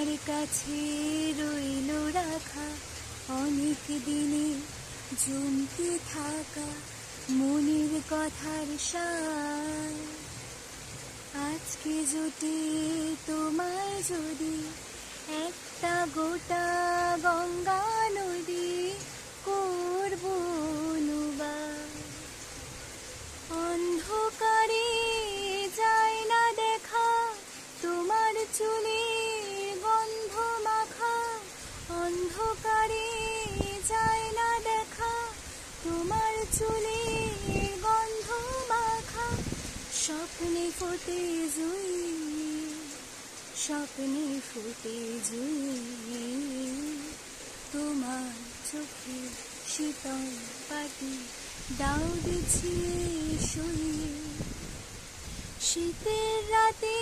তোমার কাছে রইল রাখা অনেক দিনে জমতে থাকা মনের কথার সার। আজকে জুটে তোমায় যদি একটা গোটা গঙ্গা নদী করব অনুবাদ। অন্ধকারে যায় না দেখা তোমার চুলের গন্ধ মাখা, অন্ধকারে যায় না দেখা তোমার চুলের গন্ধ মাখা। স্বপ্নে ফোটে জুই, স্বপ্নে ফোটে জুই, তোমার চোখে শীতল পাটি দাও বিছিয়ে শুয়ে। শীতের রাতে